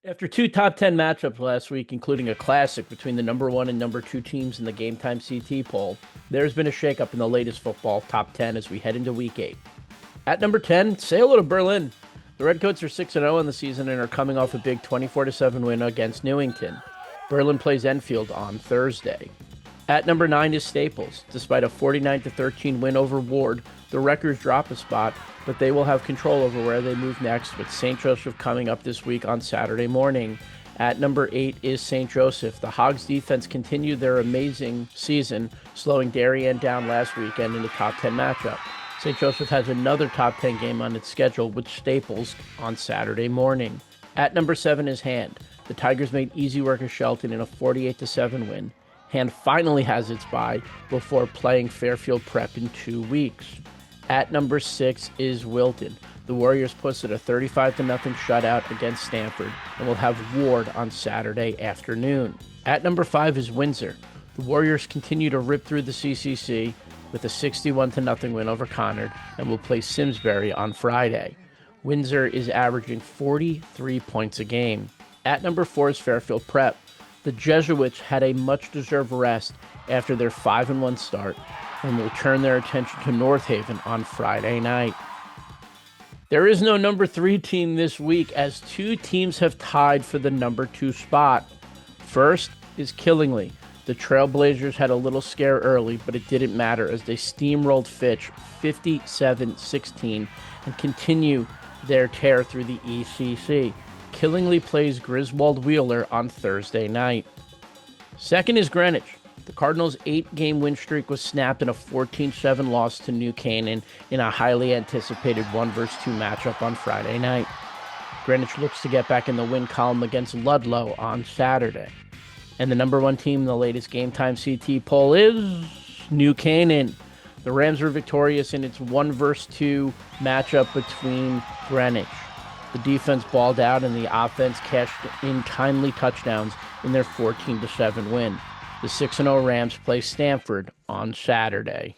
After two top 10 matchups last week, including a classic between the number one and number two teams in the GameTimeCT poll, there's been a shakeup in the latest football top 10 as we head into week 8. At number 10, say hello to Berlin. The Redcoats are 6-0 in the season and are coming off a big 24-7 win against Newington. Berlin plays Enfield on Thursday. At number 9 is Staples. Despite a 49-13 win over Ward, the Wreckers drop a spot, but they will have control over where they move next, with St. Joseph coming up this week on Saturday morning. At number 8 is St. Joseph. The Hogs defense continued their amazing season, slowing Darien down last weekend in the top 10 matchup. St. Joseph has another top 10 game on its schedule with Staples on Saturday morning. At number 7 is Hand. The Tigers made easy work of Shelton in a 48-7 win. Hand finally has its bye before playing Fairfield Prep in 2 weeks. At number 6 is Wilton. The Warriors posted a 35-0 shutout against Stanford and will have Ward on Saturday afternoon. At number 5 is Windsor. The Warriors continue to rip through the CCC with a 61-0 win over Conard and will play Simsbury on Friday. Windsor is averaging 43 points a game. At number 4 is Fairfield Prep. The Jesuits had a much-deserved rest after their 5-1 start and will turn their attention to North Haven on Friday night. There is no number 3 team this week as 2 teams have tied for the number 2 spot. First is Killingly. The Trailblazers had a little scare early, but it didn't matter as they steamrolled Fitch 57-16 and continue their tear through the ECC. Killingly plays Griswold Wheeler on Thursday night. Second is Greenwich. The Cardinals' 8-game win streak was snapped in a 14-7 loss to New Canaan in a highly anticipated 1-2 matchup on Friday night. Greenwich looks to get back in the win column against Ludlow on Saturday. And the number 1 team in the latest GameTimeCT poll is New Canaan. The Rams were victorious in its 1-2 matchup between Greenwich. The defense balled out and the offense cashed in timely touchdowns in their 14-7 win. The 6-0 Rams play Stanford on Saturday.